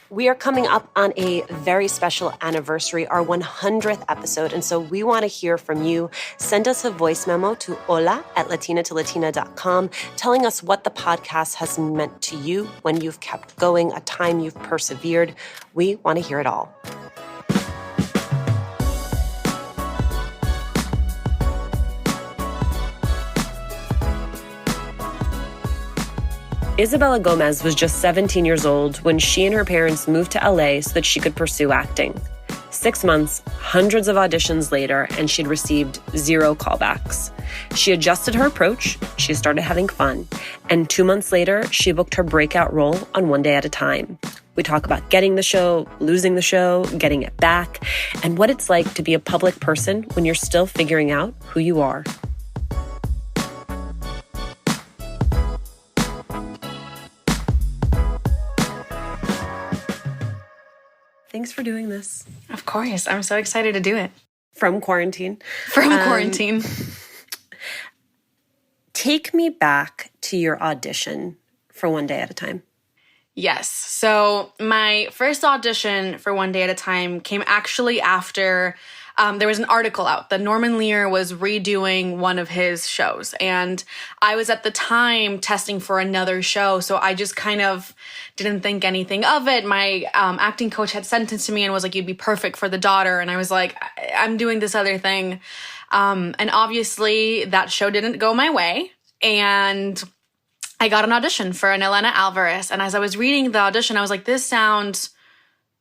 We are coming up on a very special anniversary, our 100th episode, and so we want to hear from you. Send us a voice memo to hola@latinatolatina.com telling us what the podcast has meant to you, when you've kept going, a time you've persevered. We want to hear it all. Isabella Gomez was just 17 years old when she and her parents moved to LA so that she could pursue acting. 6 months, hundreds of auditions later, and she'd received 0 callbacks. She adjusted her approach, she started having fun, and 2 months later, she booked her breakout role on One Day at a Time. We talk about getting the show, losing the show, getting it back, and what it's like to be a public person when you're still figuring out who you are. Thanks for doing this. Of course. I'm so excited to do it. From quarantine. Quarantine. Take me back to your audition for One Day at a Time. Yes. So my first audition for One Day at a Time came actually after there was an article out that Norman Lear was redoing one of his shows. And I was at the time testing for another show, so I just kind of didn't think anything of it. My acting coach had sent it to me and was like, you'd be perfect for The Daughter. And I was like, I'm doing this other thing. And obviously that show didn't go my way. And I got an audition for an Elena Alvarez. And as I was reading the audition, I was like, this sounds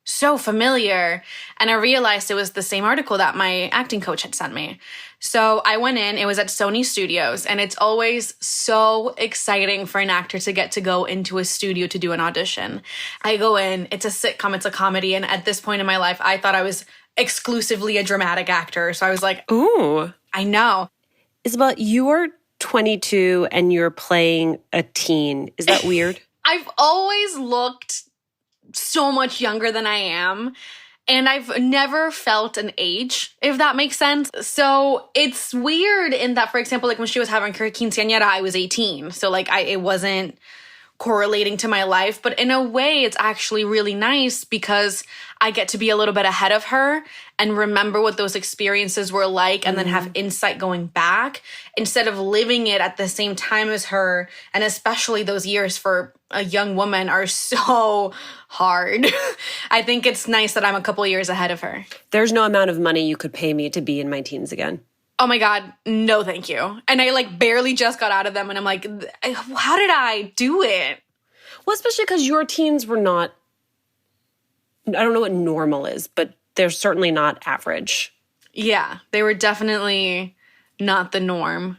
so familiar. And I realized it was the same article that my acting coach had sent me. So I went in, it was at Sony Studios, and it's always so exciting for an actor to get to go into a studio to do an audition. I go in, it's a sitcom, it's a comedy, and at this point in my life, I thought I was exclusively a dramatic actor. So I was like, ooh, I know. Isabella, you are 22 and you're playing a teen. Is that weird? I've always looked so much younger than I am. And I've never felt an age, if that makes sense. So it's weird in that, for example, like when she was having her quinceañera, I was 18. So like it wasn't correlating to my life. But in a way, it's actually really nice because I get to be a little bit ahead of her and remember what those experiences were like and then have insight going back instead of living it at the same time as her. And especially those years for a young woman are so hard. I think it's nice that I'm a couple years ahead of her. There's no amount of money you could pay me to be in my teens again. Oh my God, no thank you. And I like barely just got out of them and I'm like, how did I do it? Well, especially because your teens were not, I don't know what normal is, but they're certainly not average. Yeah, they were definitely not the norm.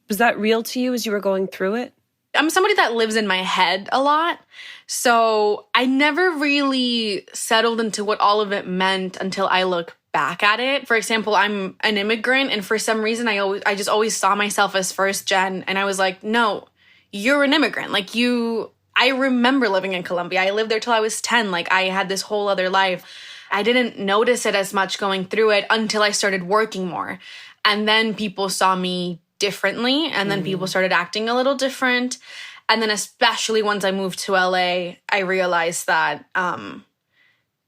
Was that real to you as you were going through it? I'm somebody that lives in my head a lot. So I never really settled into what all of it meant until I look back at it. For example, I'm an immigrant, and for some reason I just always saw myself as first gen, and I was like, no, you're an immigrant. Like I remember living in Colombia. I lived there till I was 10. Like I had this whole other life. I didn't notice it as much going through it until I started working more. And then people saw me differently, and then people started acting a little different. And then especially once I moved to LA, I realized that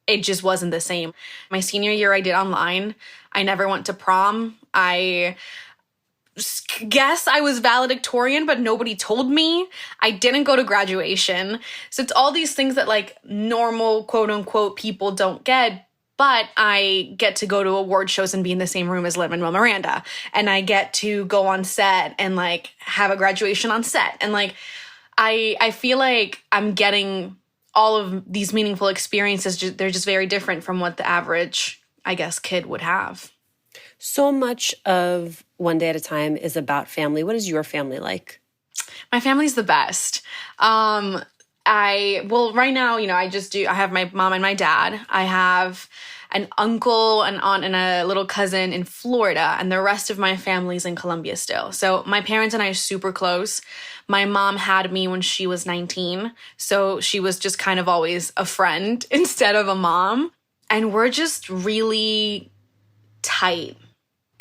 it just wasn't the same. My senior year I did online. I never went to prom. I guess I was valedictorian, but nobody told me. I didn't go to graduation. So it's all these things that like normal quote unquote people don't get. But I get to go to award shows and be in the same room as Lin-Manuel Miranda. And I get to go on set and like have a graduation on set. And like, I feel like I'm getting all of these meaningful experiences. They're just very different from what the average, I guess, kid would have. So much of One Day at a Time is about family. What is your family like? My family's the best. Right now, I have my mom and my dad. I have an uncle, an aunt, and a little cousin in Florida, and the rest of my family's in Colombia still. So my parents and I are super close. My mom had me when she was 19, so she was just kind of always a friend instead of a mom. And we're just really tight.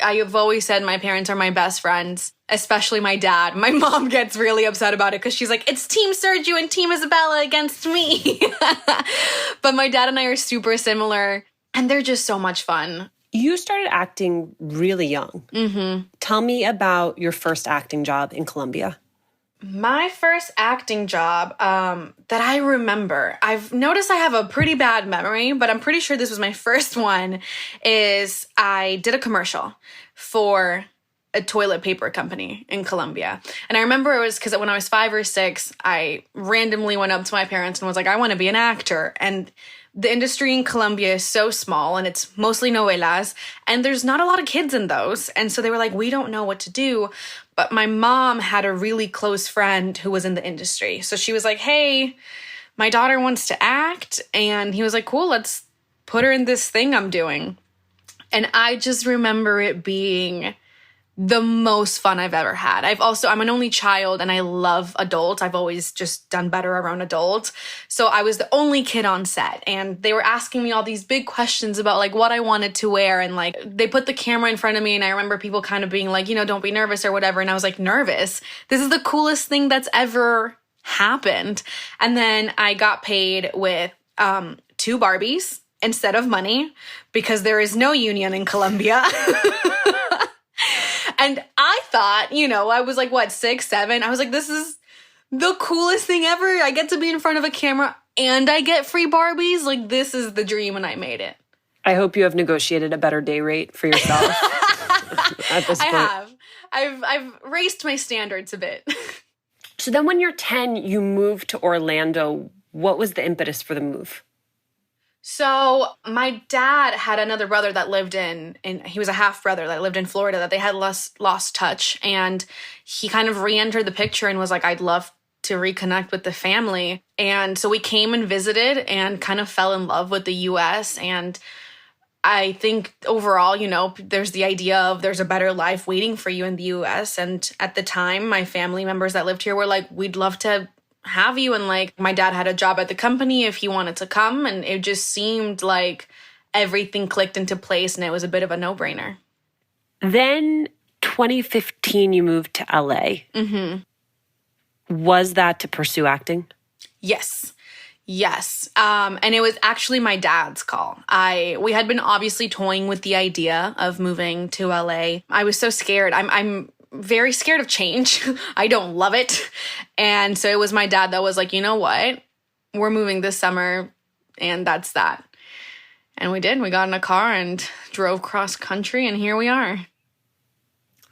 I have always said my parents are my best friends. especially my dad. My mom gets really upset about it because she's like, it's Team Sergio and Team Isabella against me. But my dad and I are super similar, and they're just so much fun. You started acting really young. Mm-hmm. Tell me about your first acting job in Colombia. My first acting job that I remember, I've noticed I have a pretty bad memory, but I'm pretty sure this was my first one, is I did a commercial for a toilet paper company in Colombia. And I remember it was because when I was 5 or 6, I randomly went up to my parents and was like, I want to be an actor. And the industry in Colombia is so small, and it's mostly novelas, and there's not a lot of kids in those. And so they were like, we don't know what to do. But my mom had a really close friend who was in the industry. So she was like, hey, my daughter wants to act. And he was like, cool, let's put her in this thing I'm doing. And I just remember it being the most fun I've ever had. I'm an only child and I love adults. I've always just done better around adults. So I was the only kid on set, and they were asking me all these big questions about like what I wanted to wear. And like they put the camera in front of me, and I remember people kind of being like, don't be nervous or whatever. And I was like, nervous? This is the coolest thing that's ever happened. And then I got paid with 2 Barbies instead of money because there is no union in Colombia. And I thought, I was like, 6, 7? I was like, this is the coolest thing ever. I get to be in front of a camera and I get free Barbies. Like, this is the dream, and I made it. I hope you have negotiated a better day rate for yourself at this point. I have. I've raised my standards a bit. So then when you're 10, you moved to Orlando. What was the impetus for the move? So my dad had another brother that lived he was a half brother that lived in Florida that they had lost touch. And he kind of re-entered the picture and was like, I'd love to reconnect with the family. And so we came and visited and kind of fell in love with the U.S. And I think overall, there's the idea of there's a better life waiting for you in the U.S. And at the time, my family members that lived here were like, we'd love to have you. And like my dad had a job at the company if he wanted to come, and it just seemed like everything clicked into place, and it was a bit of a no-brainer. Then 2015 you moved to LA. Mm-hmm. Was that to pursue acting? Yes. And it was actually my dad's call. We had been obviously toying with the idea of moving to LA. I was so scared. I'm very scared of change. I don't love it. And so it was my dad that was like, you know what? We're moving this summer, and that's that. And we did. We got in a car and drove cross country, and here we are.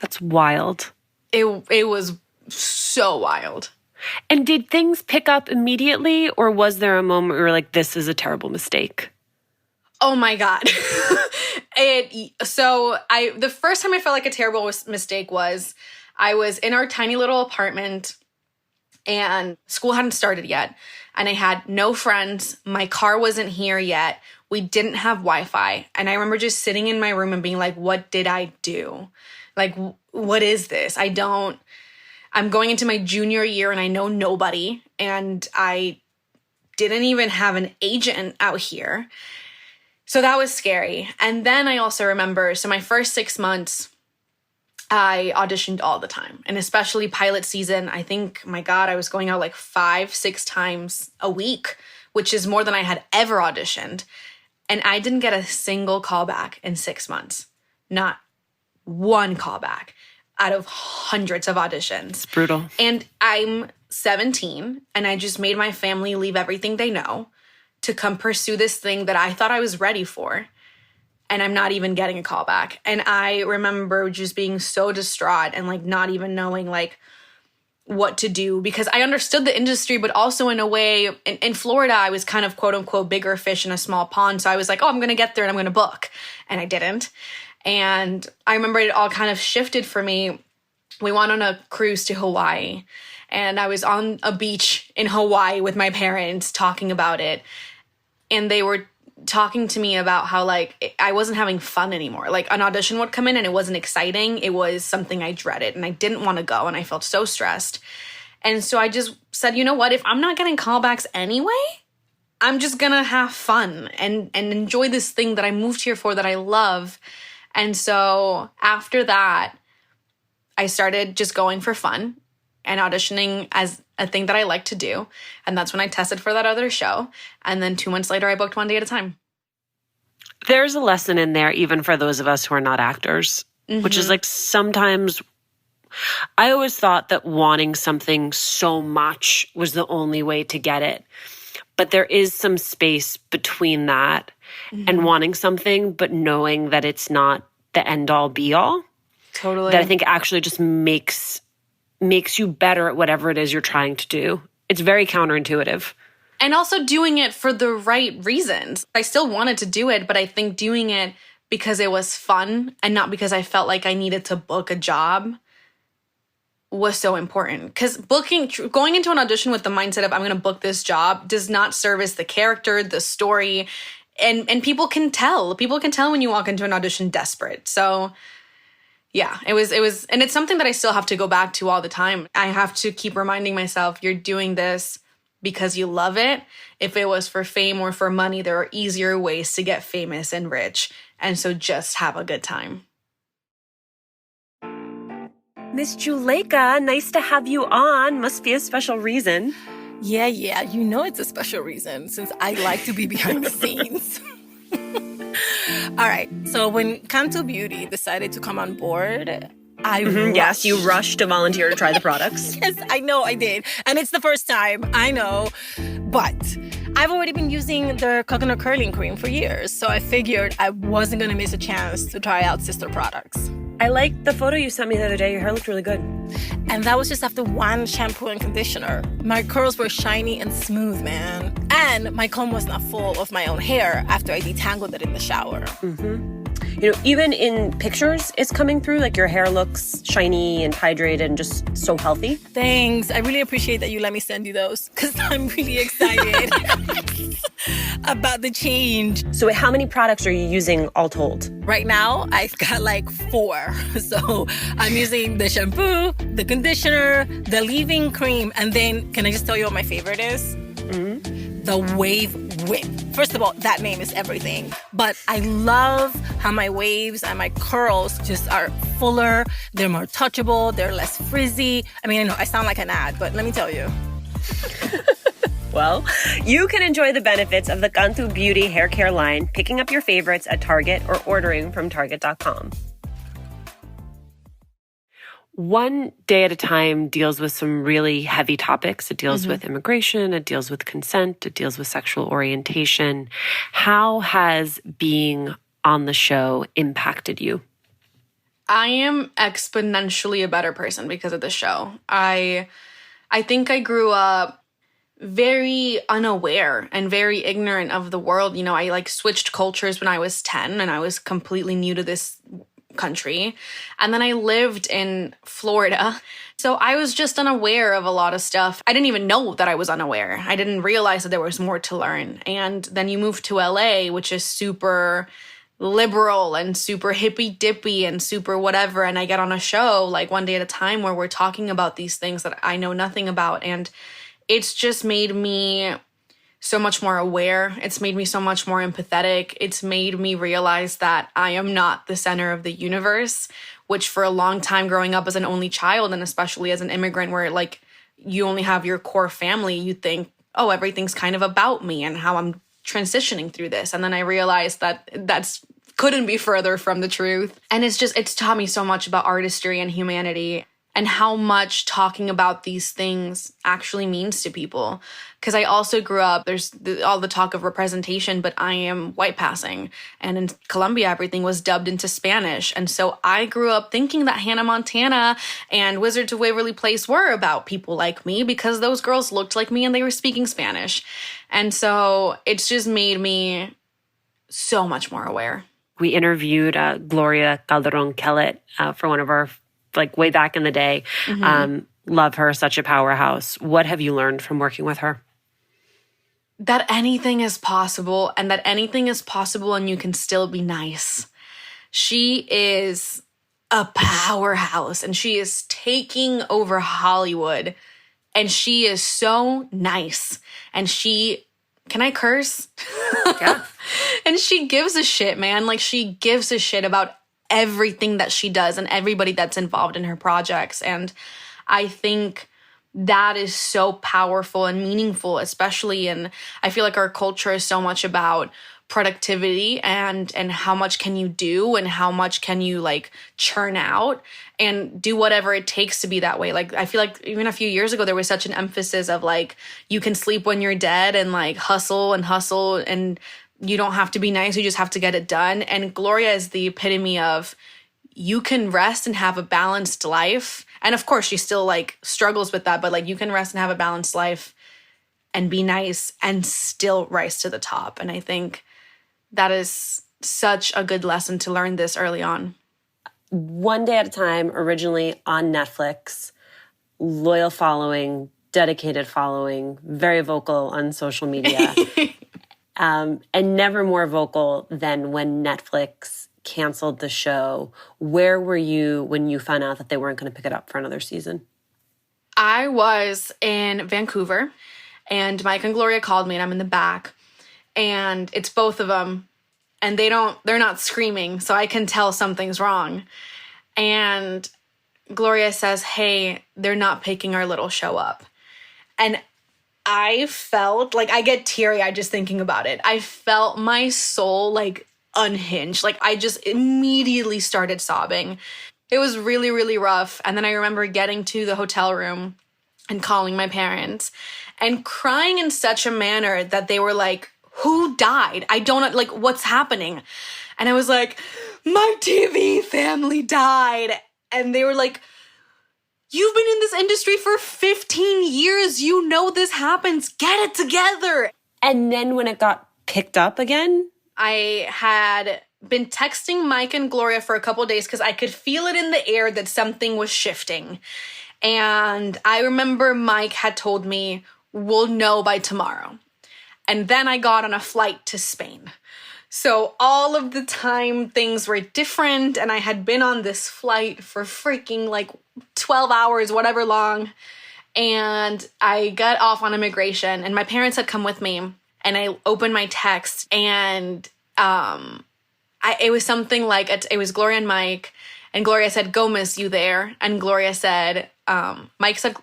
That's wild. It was so wild. And did things pick up immediately, or was there a moment where you were like, this is a terrible mistake? Oh my God. The first time I felt like a terrible mistake was I was in our tiny little apartment, and school hadn't started yet. And I had no friends. My car wasn't here yet. We didn't have Wi-Fi. And I remember just sitting in my room and being like, what did I do? Like, what is this? I'm going into my junior year and I know nobody. And I didn't even have an agent out here. So that was scary. And then I also remember, so my first 6 months, I auditioned all the time. And especially pilot season, I think, my God, I was going out like 5-6 times a week, which is more than I had ever auditioned. And I didn't get a single callback in 6 months. Not one callback out of hundreds of auditions. It's brutal. And I'm 17, and I just made my family leave everything they know to come pursue this thing that I thought I was ready for. And I'm not even getting a call back. And I remember just being so distraught and like not even knowing like what to do, because I understood the industry, but also in a way in Florida, I was kind of quote unquote bigger fish in a small pond. So I was like, oh, I'm going to get there and I'm going to book. And I didn't. And I remember it all kind of shifted for me. We went on a cruise to Hawaii, and I was on a beach in Hawaii with my parents talking about it. And they were talking to me about how like I wasn't having fun anymore. Like an audition would come in and it wasn't exciting. It was something I dreaded and I didn't want to go, and I felt so stressed. And so I just said, you know what, if I'm not getting callbacks anyway, I'm just gonna have fun and enjoy this thing that I moved here for, that I love. And so after that, I started just going for fun and auditioning as a thing that I like to do. And that's when I tested for that other show. And then 2 months later, I booked one day at a time. There's a lesson in there, even for those of us who are not actors, which is like sometimes I always thought that wanting something so much was the only way to get it. But there is some space between that and wanting something, but knowing that it's not the end all be all. Totally. That I think actually just makes you better at whatever it is you're trying to do. It's very counterintuitive. And also doing it for the right reasons. I still wanted to do it, but I think doing it because it was fun and not because I felt like I needed to book a job was so important. Because going into an audition with the mindset of I'm going to book this job does not service the character, the story, and people can tell. People can tell when you walk into an audition desperate. So yeah, it was, and it's something that I still have to go back to all the time. I have to keep reminding myself, you're doing this because you love it. If it was for fame or for money, there are easier ways to get famous and rich. And so just have a good time. Miss Juleka, nice to have you on. Must be a special reason. Yeah. You know it's a special reason since I like to be behind the scenes. All right. So when Canto Beauty decided to come on board, I Yes, you rushed to volunteer to try the products. Yes, I know I did. And it's the first time, I know. But I've already been using their coconut curling cream for years, so I figured I wasn't going to miss a chance to try out sister products. I liked the photo you sent me the other day. Your hair looked really good. And that was just after one shampoo and conditioner. My curls were shiny and smooth, man. And my comb was not full of my own hair after I detangled it in the shower. You know, even in pictures, it's coming through. Like your hair looks shiny and hydrated and just so healthy. Thanks. I really appreciate that you let me send you those because I'm really excited about the change. So how many products are you using all told? Right now, I've got like 4. So I'm using the shampoo, the conditioner, the leave-in cream, and then can I just tell you what my favorite is? The Wave Whip. First of all, that name is everything. But I love how my waves and my curls just are fuller. They're more touchable. They're less frizzy. I mean, I know I sound like an ad, but let me tell you. Well, you can enjoy the benefits of the Canto Beauty hair care line, picking up your favorites at Target or ordering from Target.com. One Day at a Time deals with some really heavy topics. It deals with immigration, it deals with consent, it deals with sexual orientation. How has being on the show impacted you? I am exponentially a better person because of the show. I think I grew up very unaware and very ignorant of the world. You know, I switched cultures when I was 10 and I was completely new to this country. And then I lived in Florida. So I was just unaware of a lot of stuff. I didn't even know that I was unaware. I didn't realize that there was more to learn. And then you move to LA, which is super liberal and super hippy-dippy and super whatever. And I get on a show like One Day at a Time where we're talking about these things that I know nothing about. And it's just made me so much more aware. It's made me so much more empathetic. It's made me realize that I am not the center of the universe, which for a long time growing up as an only child and especially as an immigrant where you only have your core family, you think, oh, everything's kind of about me and how I'm transitioning through this. And then I realized that couldn't be further from the truth. And it's taught me so much about artistry and humanity and how much talking about these things actually means to people. Because I also grew up, there's all the talk of representation, but I am white passing. And in Colombia, everything was dubbed into Spanish. And so I grew up thinking that Hannah Montana and Wizards of Waverly Place were about people like me because those girls looked like me and they were speaking Spanish. And so it's just made me so much more aware. We interviewed Gloria Calderon-Kellett for one of our way back in the day. Love her, such a powerhouse. What have you learned from working with her? That anything is possible and that anything is possible and you can still be nice. She is a powerhouse and she is taking over Hollywood and she is so nice and can I curse? Yeah. And she gives a shit, man. She gives a shit about everything that she does and everybody that's involved in her projects. And I think that is so powerful and meaningful, especially in, I feel like our culture is so much about productivity and how much can you do and how much can you like churn out and do whatever it takes to be that way. Like, I feel like even a few years ago, there was such an emphasis of like, you can sleep when you're dead and like hustle and you don't have to be nice. You just have to get it done. And Gloria is the epitome of you can rest and have a balanced life. And of course, she still like struggles with that, but like you can rest and have a balanced life and be nice and still rise to the top. And I think that is such a good lesson to learn this early on. One Day at a Time, originally on Netflix, loyal following, dedicated following, very vocal on social media, and never more vocal than when Netflix canceled the show. Where were you when you found out that they weren't going to pick it up for another season? I was in Vancouver, and Mike and Gloria called me, and I'm in the back, and it's both of them, and they're not screaming, so I can tell something's wrong. And Gloria says, "Hey, they're not picking our little show up." And I felt like, I get teary-eyed just thinking about it. I felt my soul like unhinged. Like, I just immediately started sobbing. It was really, really rough. And then I remember getting to the hotel room and calling my parents and crying in such a manner that they were like, "Who died? I don't, like, what's happening?" And I was like, "My TV family died." And they were like, "You've been in this industry for 15 years. You know this happens. Get it together." And then when it got picked up again? I had been texting Mike and Gloria for a couple of days because I could feel it in the air that something was shifting. And I remember Mike had told me, "We'll know by tomorrow." And then I got on a flight to Spain. So all of the time things were different, and I had been on this flight for freaking like 12 hours, whatever long. And I got off on immigration, and my parents had come with me, and I opened my text, and it was something like, it was Gloria and Mike, and Gloria said, "Gomez, you there?" And Gloria said, Mike said,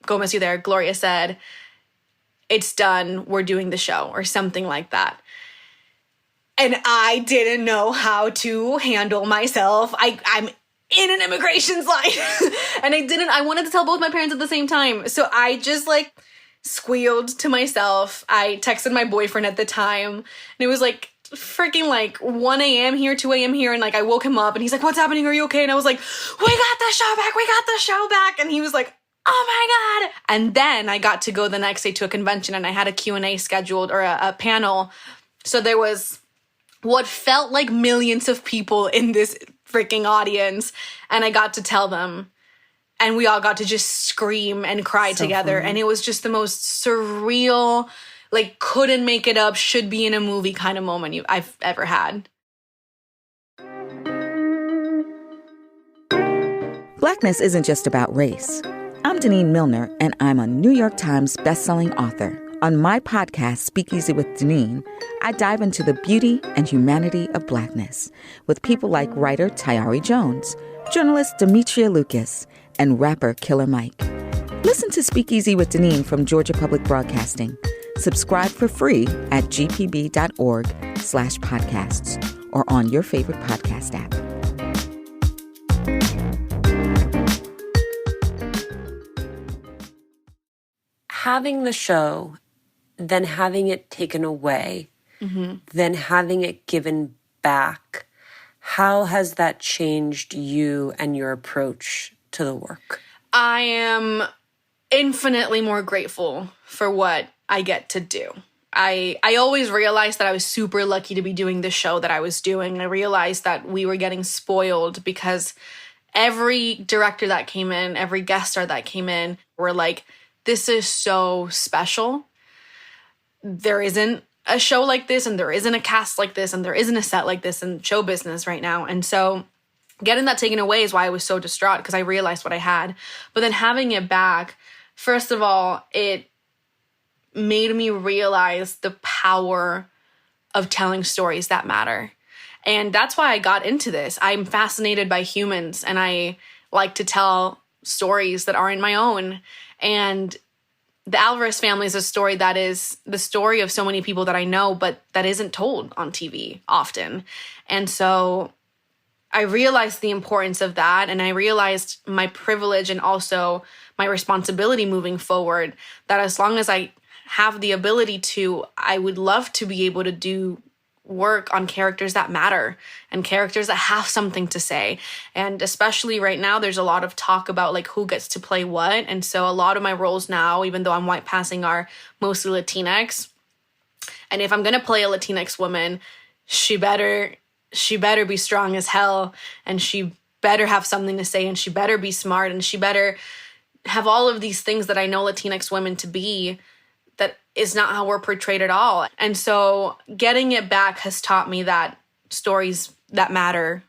"Gomez, you there?" Gloria said, "It's done, we're doing the show," or something like that. And I didn't know how to handle myself. I'm in an immigration line. And I wanted to tell both my parents at the same time. So I just like squealed to myself. I texted my boyfriend at the time, and it was like freaking like 1 a.m. here, 2 a.m. here. And like, I woke him up and he's like, "What's happening? Are you okay?" And I was like, "We got the show back. We got the show back." And he was like, "Oh my God." And then I got to go the next day to a convention, and I had a Q&A scheduled, or a panel. So there was what felt like millions of people in this freaking audience. And I got to tell them, and we all got to just scream and cry together. Funny. And it was just the most surreal, like, couldn't make it up, should be in a movie kind of moment I've ever had. Blackness isn't just about race. I'm Dineen Milner, and I'm a New York Times bestselling author. On my podcast, Speakeasy with Dineen, I dive into the beauty and humanity of Blackness with people like writer Tayari Jones, journalist Demetria Lucas, and rapper Killer Mike. Listen to Speakeasy with Dineen from Georgia Public Broadcasting. Subscribe for free at gpb.org/podcasts or on your favorite podcast app. Having the show, then having it taken away, then having it given back, how has that changed you and your approach to the work? I am infinitely more grateful for what I get to do. I always realized that I was super lucky to be doing the show that I was doing. I realized that we were getting spoiled because every director that came in, every guest star that came in were like, "This is so special. There isn't a show like this, and there isn't a cast like this, and there isn't a set like this in show business right now." And so getting that taken away is why I was so distraught, because I realized what I had. But then having it back, first of all, it made me realize the power of telling stories that matter. And that's why I got into this. I'm fascinated by humans, and I like to tell stories that aren't my own. And the Alvarez family is a story that is the story of so many people that I know, but that isn't told on TV often. And so I realized the importance of that, and I realized my privilege and also my responsibility moving forward, that as long as I have the ability to, I would love to be able to do work on characters that matter and characters that have something to say. And especially right now, there's a lot of talk about like who gets to play what. And so a lot of my roles now, even though I'm white passing, are mostly Latinx. And if I'm going to play a Latinx woman, she better be strong as hell, and she better have something to say, and she better be smart, and she better have all of these things that I know Latinx women to be. That is not how we're portrayed at all. And so getting it back has taught me that stories that matter,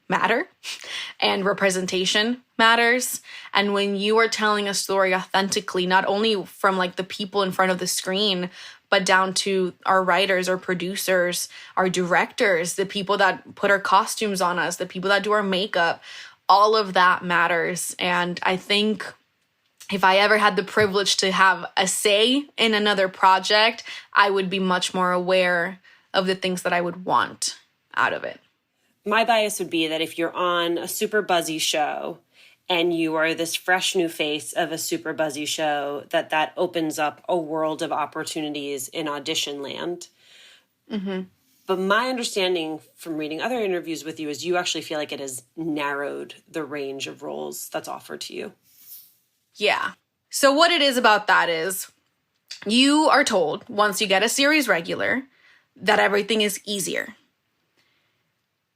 and representation matters. And when you are telling a story authentically, not only from like the people in front of the screen, but down to our writers, our producers, our directors, the people that put our costumes on us, the people that do our makeup, all of that matters. And I think if I ever had the privilege to have a say in another project, I would be much more aware of the things that I would want out of it. My bias would be that if you're on a super buzzy show and you are this fresh new face of a super buzzy show, that opens up a world of opportunities in audition land. Mm-hmm. But my understanding from reading other interviews with you is you actually feel like it has narrowed the range of roles that's offered to you. Yeah. So what it is about that is you are told once you get a series regular that everything is easier.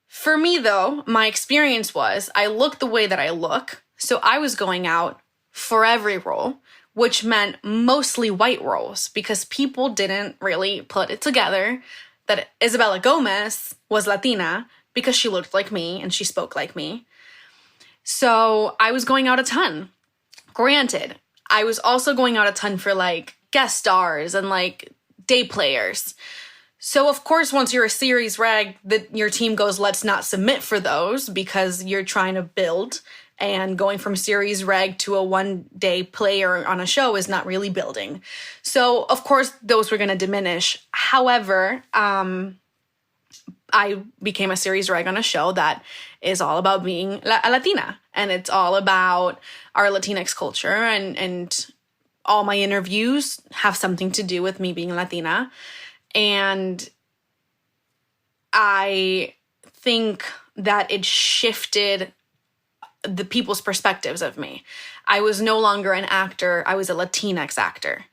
For me, though, my experience was I look the way that I look. So I was going out for every role, which meant mostly white roles because people didn't really put it together that Isabella Gomez was Latina because she looked like me and she spoke like me. So I was going out a ton. Granted, I was also going out a ton for like guest stars and like day players. So of course, once you're a series reg, your team goes, let's not submit for those because you're trying to build, and going from series reg to a one-day player on a show is not really building. So of course, those were going to diminish. However, I became a series reg on a show that is all about being a Latina, and it's all about our Latinx culture, and all my interviews have something to do with me being Latina. And I think that it shifted the people's perspectives of me. I was no longer an actor, I was a Latinx actor.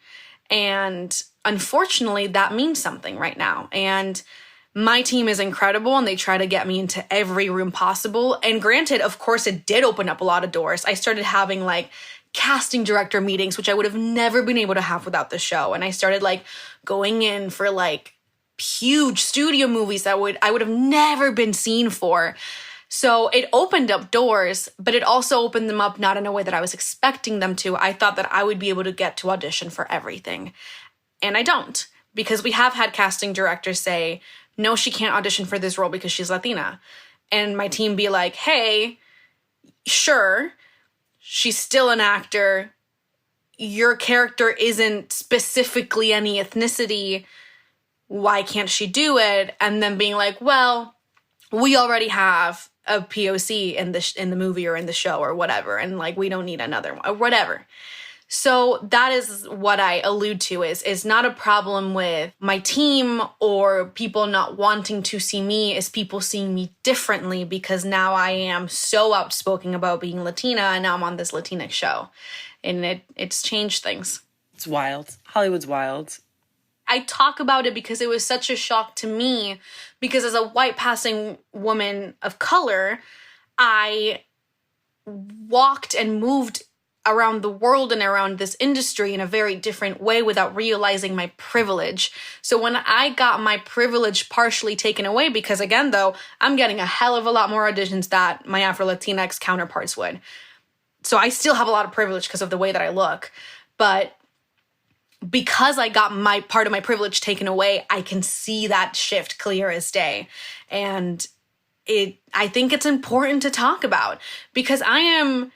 And unfortunately, that means something right now. And my team is incredible, and they try to get me into every room possible. And granted, of course, it did open up a lot of doors. I started having like casting director meetings, which I would have never been able to have without the show. And I started like going in for like huge studio movies that I would have never been seen for. So it opened up doors, but it also opened them up not in a way that I was expecting them to. I thought that I would be able to get to audition for everything. And I don't, because we have had casting directors say, no, she can't audition for this role because she's Latina. And my team be like, hey, sure, she's still an actor. Your character isn't specifically any ethnicity. Why can't she do it? And then being like, well, we already have a POC in the movie or in the show or whatever, and like we don't need another one or whatever. So that is what I allude to is not a problem with my team or people not wanting to see me, is people seeing me differently because now I am so outspoken about being Latina, and now I'm on this Latinx show. And it's changed things. It's wild. Hollywood's wild. I talk about it because it was such a shock to me, because as a white passing woman of color, I walked and moved around the world and around this industry in a very different way without realizing my privilege. So when I got my privilege partially taken away, because again, though, I'm getting a hell of a lot more auditions that my Afro-Latinx counterparts would. So I still have a lot of privilege because of the way that I look. But because I got my part of my privilege taken away, I can see that shift clear as day. And I think it's important to talk about because I am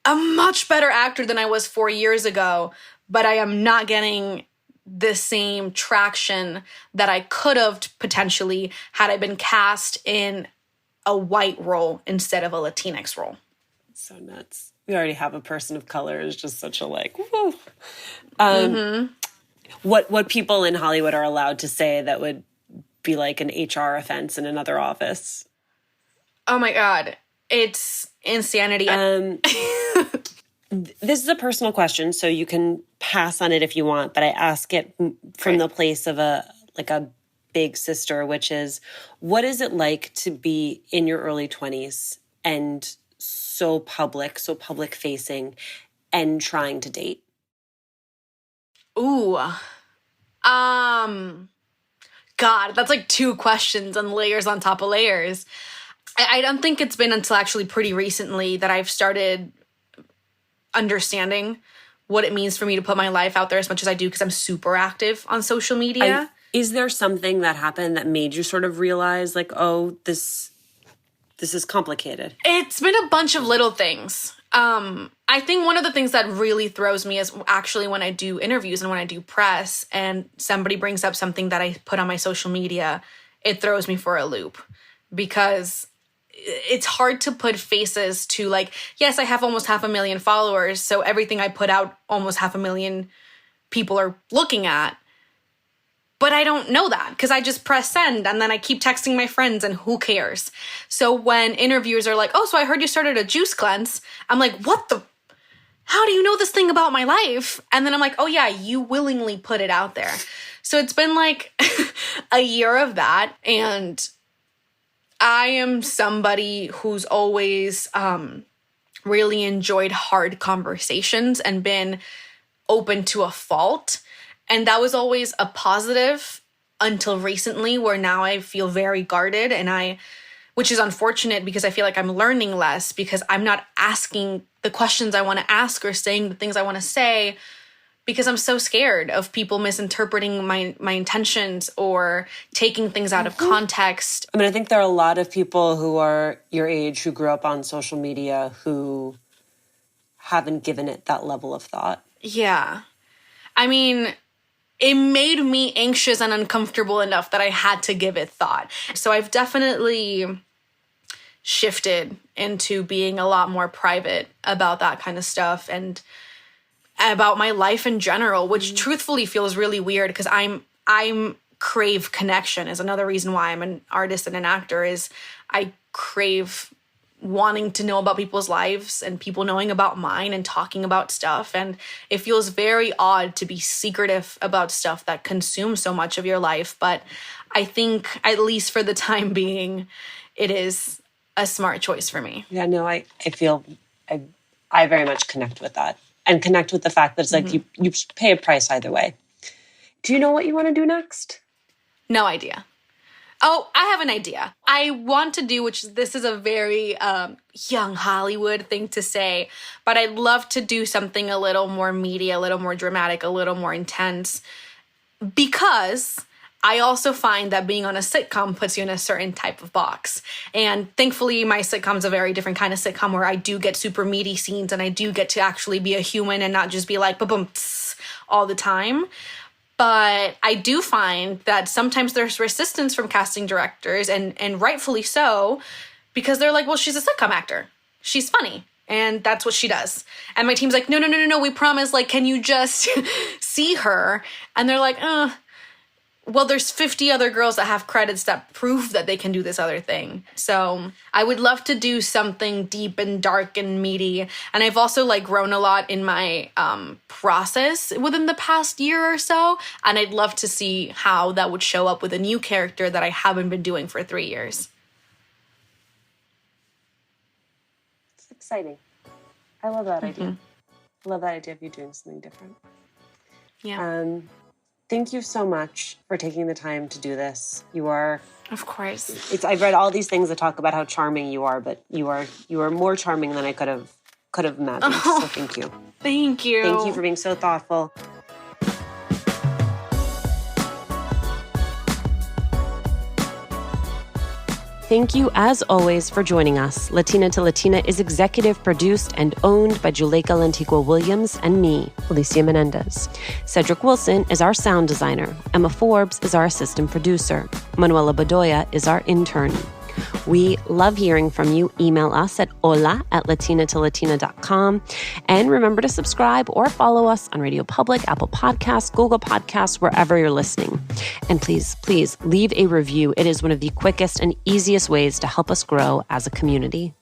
a much better actor than I was 4 years ago, but I am not getting the same traction that I could have potentially had I been cast in a white role instead of a Latinx role. So nuts. We already have a person of color is just such a like, woo. What people in Hollywood are allowed to say that would be like an HR offense in another office? Oh my God. It's insanity. This is a personal question, so you can pass on it if you want, but I ask it from the place of a big sister, which is, what is it like to be in your early 20s and so public facing and trying to date? Ooh. God, that's like 2 questions and layers on top of layers. I don't think it's been until actually pretty recently that I've started understanding what it means for me to put my life out there as much as I do because I'm super active on social media. Is there something that happened that made you sort of realize like, oh, this is complicated? It's been a bunch of little things. I think one of the things that really throws me is actually when I do interviews and when I do press and somebody brings up something that I put on my social media, it throws me for a loop because it's hard to put faces to like, yes, I have almost 500,000 followers. So everything I put out, almost 500,000 people are looking at. But I don't know that because I just press send and then I keep texting my friends and who cares? So when interviewers are like, oh, so I heard you started a juice cleanse. I'm like, how do you know this thing about my life? And then I'm like, oh yeah, you willingly put it out there. So it's been like a year of that. And I am somebody who's always really enjoyed hard conversations and been open to a fault. And that was always a positive until recently, where now I feel very guarded which is unfortunate because I feel like I'm learning less because I'm not asking the questions I want to ask or saying the things I want to say because I'm so scared of people misinterpreting my intentions or taking things out of context. I mean, I think there are a lot of people who are your age who grew up on social media who haven't given it that level of thought. Yeah. I mean, it made me anxious and uncomfortable enough that I had to give it thought. So I've definitely shifted into being a lot more private about that kind of stuff and about my life in general, which truthfully feels really weird because I'm crave connection is another reason why I'm an artist and an actor is I crave wanting to know about people's lives and people knowing about mine and talking about stuff. And it feels very odd to be secretive about stuff that consumes so much of your life. But I think, at least for the time being, it is a smart choice for me. Yeah, no, I feel I very much connect with that and connect with the fact that it's like you pay a price either way. Do you know what you want to do next? No idea. Oh, I have an idea. I want to do, this is a very young Hollywood thing to say, but I'd love to do something a little more meaty, a little more dramatic, a little more intense, because I also find that being on a sitcom puts you in a certain type of box. And thankfully, my sitcom's a very different kind of sitcom where I do get super meaty scenes and I do get to actually be a human and not just be like, boom, all the time. But I do find that sometimes there's resistance from casting directors, and rightfully so, because they're like, well, she's a sitcom actor. She's funny, and that's what she does. And my team's like, no, we promise, like, can you just see her? And they're like, well, there's 50 other girls that have credits that prove that they can do this other thing. So I would love to do something deep and dark and meaty. And I've also like grown a lot in my process within the past year or so. And I'd love to see how that would show up with a new character that I haven't been doing for 3 years. It's exciting. I love that idea. I love that idea of you doing something different. Yeah. Thank you so much for taking the time to do this. You are, of course. I've read all these things that talk about how charming you are, but you are more charming than I could have imagined. So thank you. Thank you. Thank you for being so thoughtful. Thank you, as always, for joining us. Latina to Latina is executive produced and owned by Juleka Lantigua Williams and me, Alicia Menendez. Cedric Wilson is our sound designer. Emma Forbes is our assistant producer. Manuela Bedoya is our intern. We love hearing from you. Email us at hola@latinatolatina.com. And remember to subscribe or follow us on Radio Public, Apple Podcasts, Google Podcasts, wherever you're listening. And please, please leave a review. It is one of the quickest and easiest ways to help us grow as a community.